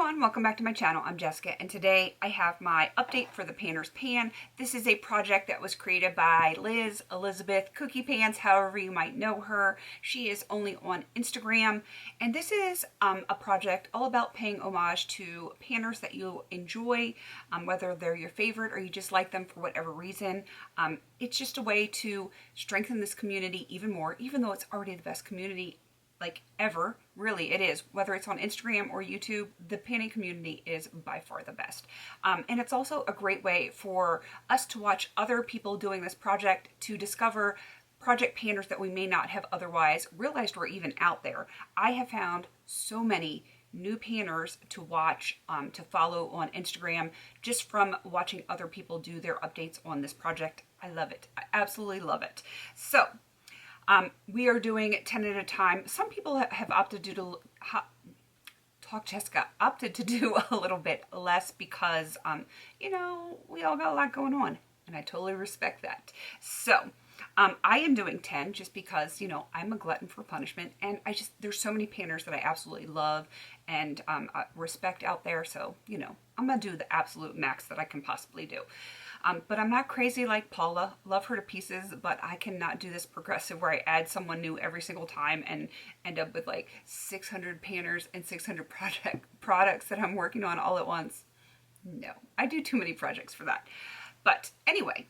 everyone, welcome back to my channel. I'm Jessica, and today I have my update for the Panner's Pan. This is a project that was created by Liz Elizabeth Cookie Pans, however you might know her. She is only on Instagram, and this is a project all about paying homage to panners that you enjoy, whether they're your favorite or you just like them for whatever reason. It's just a way to strengthen this community even more, even though it's already the best community like ever. Really, it is. Whether it's on Instagram or YouTube, the panning community is by far the best. And it's also a great way for us to watch other people doing this project, to discover project panners that we may not have otherwise realized were even out there. I have found so many new panners to watch, to follow on Instagram, just from watching other people do their updates on this project. I love it. I absolutely love it. So we are doing 10 at a time. Some people have opted to do opted to do a little bit less because, you know, we all got a lot going on, and I totally respect that. So I am doing 10 just because, you know, I'm a glutton for punishment, and there's so many panners that I absolutely love and respect out there. So, you know, I'm gonna do the absolute max that I can possibly do. But I'm not crazy like Paula. Love her to pieces, but I cannot do this progressive where I add someone new every single time and end up with like 600 panners and 600 products that I'm working on all at once. No, I do too many projects for that. But anyway,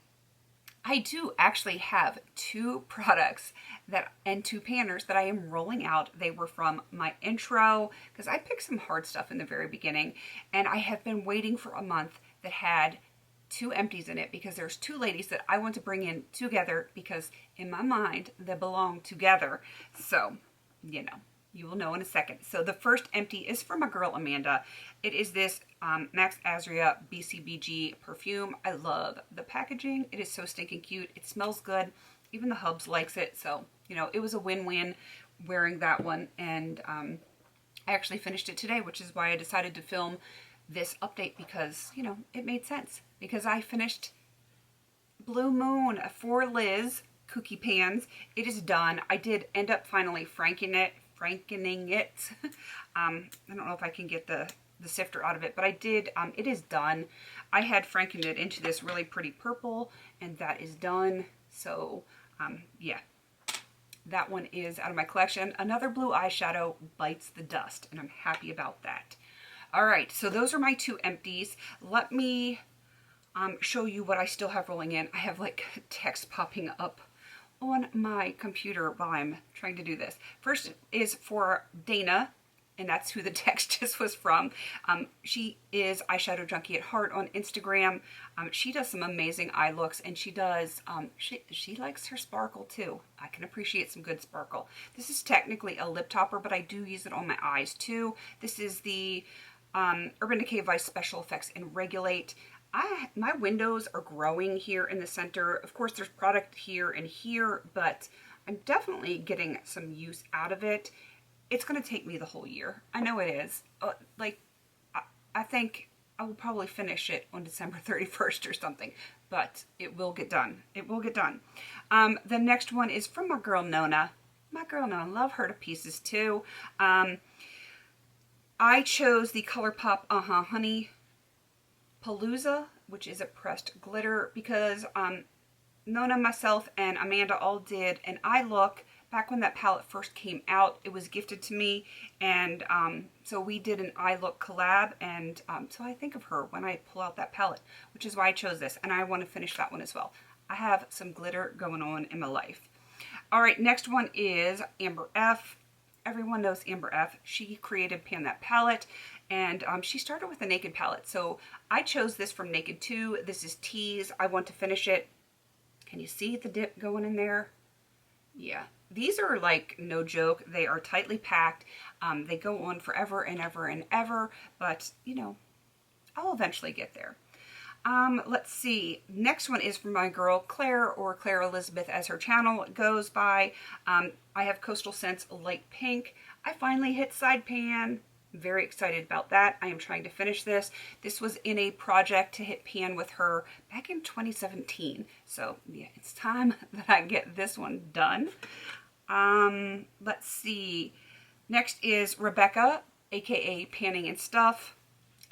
I do actually have two products and two panners that I am rolling out. They were from my intro because I picked some hard stuff in the very beginning, and I have been waiting for a month that had two empties in it because there's two ladies that I want to bring in together because in my mind they belong together. So, you know, you will know in a second. So the first empty is from my girl Amanda. It is this Max Azria BCBG perfume. I love the packaging. It is so stinking cute. It smells good. Even the hubs likes it. So, you know, it was a win-win wearing that one. And I actually finished it today, which is why I decided to film this update because, you know, it made sense. Because I finished Blue Moon for Liz Cookie Pans. It is done. I did end up finally frankening it. I don't know if I can get the sifter out of it, but I did. It is done. I had frankened it into this really pretty purple, and that is done. So, yeah. That one is out of my collection. Another blue eyeshadow bites the dust, and I'm happy about that. All right, so those are my two empties. Let me show you what I still have rolling in. I have like text popping up on my computer while I'm trying to do this. First is for Dana, and that's who the text just was from. She is Eyeshadow Junkie at Heart on Instagram. She does some amazing eye looks, and she does, she likes her sparkle too. I can appreciate some good sparkle. This is technically a lip topper, but I do use it on my eyes too. This is the Urban Decay Vice Special Effects in Regulate. My windows are growing here in the center. Of course, there's product here and here, but I'm definitely getting some use out of it. It's going to take me the whole year. I know it is. I think I will probably finish it on December 31st or something, but it will get done. It will get done. The next one is from my girl Nona. My girl Nona, love her to pieces too. I chose the ColourPop Honey Palooza, which is a pressed glitter, because Nona, myself, and Amanda all did an eye look back when that palette first came out. It was gifted to me, and so we did an eye look collab, and so I think of her when I pull out that palette, which is why I chose this, and I want to finish that one as well. I have some glitter going on in my life. All right, next one is Amber F. Everyone knows Amber F. She created Pan That palette, and she started with a Naked palette. So I chose this from Naked 2. This is Tease. I want to finish it. Can you see the dip going in there? Yeah. These are like no joke. They are tightly packed. They go on forever and ever and ever, but you know, I'll eventually get there. Let's see. Next one is from my girl Claire, or Claire Elizabeth as her channel goes by. I have Coastal Scents Light Pink. I finally hit side pan. Very excited about that. I am trying to finish this. This was in a project to hit pan with her back in 2017. So yeah, it's time that I get this one done. Let's see. Next is Rebecca, aka Panning and Stuff.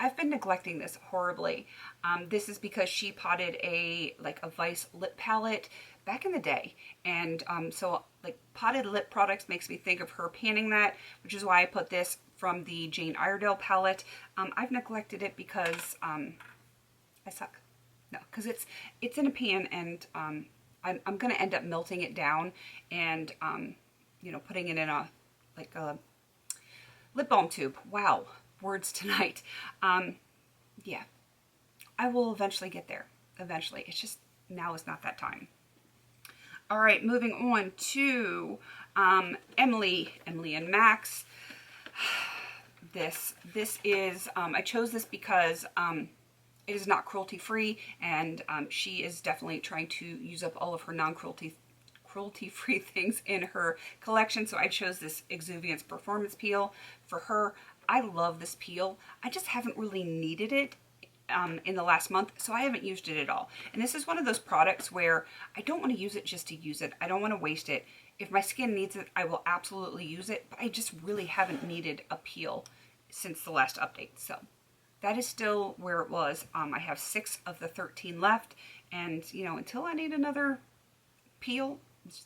I've been neglecting this horribly. This is because she potted a Vice lip palette back in the day, and so like potted lip products makes me think of her panning that, which is why I put this from the Jane Iredale palette. I've neglected it because I suck. No, because it's in a pan, and I'm gonna end up melting it down and you know, putting it in a lip balm tube. Wow, words tonight. Yeah, I will eventually get there. Eventually, it's just now is not that time. All right, moving on to Emily and Max. This is I chose this because it is not cruelty free, and she is definitely trying to use up all of her non-cruelty free things in her collection. So I chose this Exuviance Performance Peel for her. I love this peel. I just haven't really needed it in the last month, so I haven't used it at all. And this is one of those products where I don't want to use it just to use it. I don't want to waste it. If my skin needs it, I will absolutely use it, but I just really haven't needed a peel since the last update. So that is still where it was. I have 6 of the 13 left, and you know, until I need another peel,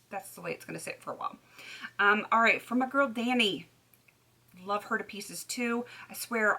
that's the way it's going to sit for a while. All right, for my girl Danny, love her to pieces too. I swear,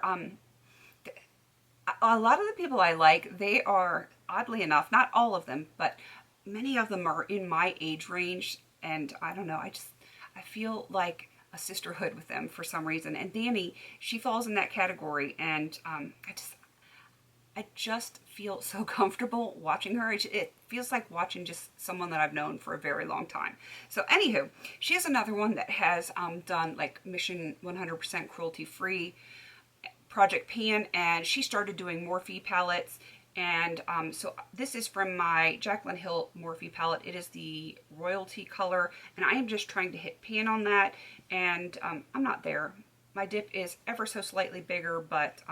a lot of the people I like, they are, oddly enough, not all of them, but many of them are in my age range, and I don't know, I feel like a sisterhood with them for some reason. And Danny, she falls in that category, and I just feel so comfortable watching her. It feels like watching just someone that I've known for a very long time. So anywho, she is another one that has done like Mission 100% Cruelty Free Project Pan, and she started doing Morphe palettes. And so this is from my Jaclyn Hill Morphe palette. It is the Royalty color, and I am just trying to hit pan on that, and I'm not there. My dip is ever so slightly bigger, but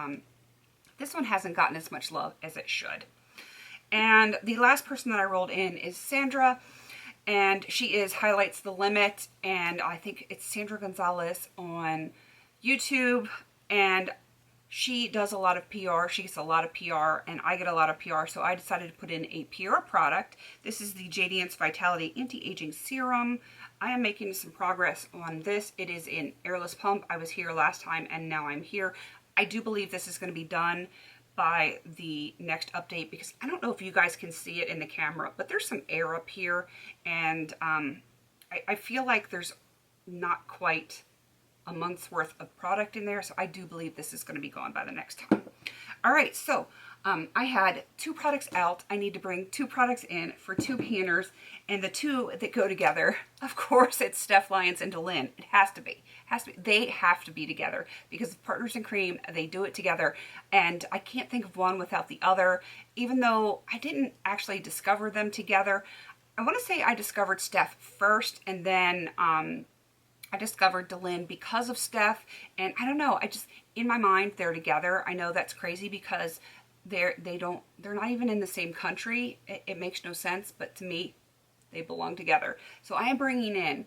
this one hasn't gotten as much love as it should. And the last person that I rolled in is Sandra, and she is Highlights the Limit, and I think it's Sandra Gonzalez on YouTube, and she does a lot of PR. She gets a lot of PR, and I get a lot of PR, so I decided to put in a PR product. This is the Jadiance Vitality Anti-Aging Serum. I am making some progress on this. It is in Airless Pump. I was here last time, and now I'm here. I do believe this is going to be done by the next update, because I don't know if you guys can see it in the camera, but there's some air up here, and I feel like there's not quite a month's worth of product in there, so I do believe this is going to be gone by the next time. All right, so I had 2 products out. I need to bring 2 products in for 2 panners, and the 2 that go together, of course, it's Steph Lyons and Delin. It has to be. They have to be together, because Partners in Cream, they do it together, and I can't think of one without the other. Even though I didn't actually discover them together, I want to say I discovered Steph first, and then I discovered Delin because of Steph, and I don't know, in my mind, they're together. I know that's crazy because they're not even in the same country. It makes no sense, but to me, they belong together. So I am bringing in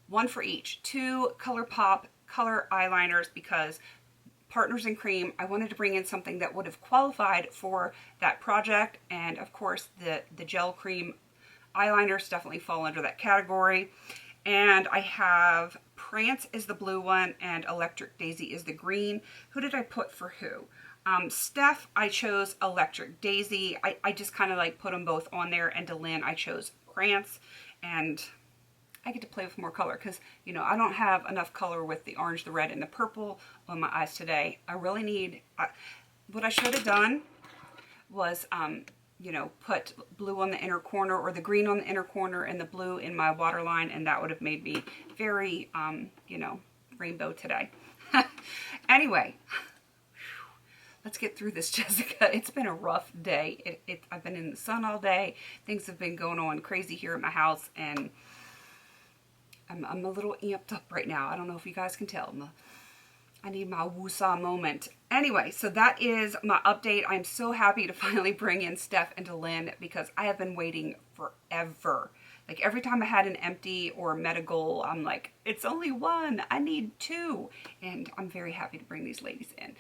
1 for each, 2 ColourPop color eyeliners, because Partners in Cream, I wanted to bring in something that would have qualified for that project, and of course the gel cream eyeliners definitely fall under that category. And I have Prance is the blue one, and Electric Daisy is the green. Who did I put for who? Steph, I chose Electric Daisy. I just kind of like put them both on there, and Delin, I chose Prance, and I get to play with more color because, you know, I don't have enough color with the orange, the red, and the purple on my eyes today. I really need, what I should have done was, you know, put blue on the inner corner, or the green on the inner corner and the blue in my waterline, and that would have made me very, you know, rainbow today. Anyway, let's get through this, Jessica. It's been a rough day. I've been in the sun all day. Things have been going on crazy here at my house, and I'm a little amped up right now. I don't know if you guys can tell. I need my woosah moment. Anyway, so that is my update. I'm so happy to finally bring in Steph and Delin, because I have been waiting forever. Like every time I had an empty or met a goal, I'm like, it's only 1. I need 2. And I'm very happy to bring these ladies in.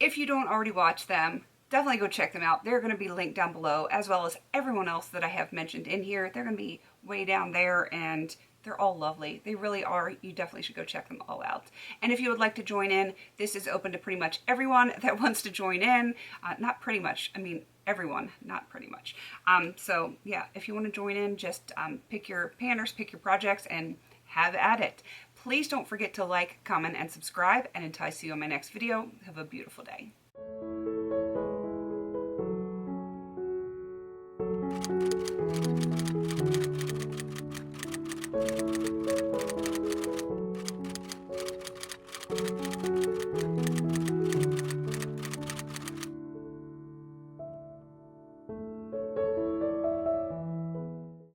if you don't already watch them, definitely go check them out. They're going to be linked down below, as well as everyone else that I have mentioned in here. They're going to be way down there, and they're all lovely. They really are. You definitely should go check them all out. And if you would like to join in, this is open to pretty much everyone that wants to join in. Not pretty much, I mean everyone, not pretty much. So yeah, if you want to join in, just pick your painters, pick your projects, and have at it. Please don't forget to like, comment, and subscribe. And until I see you in my next video, have a beautiful day.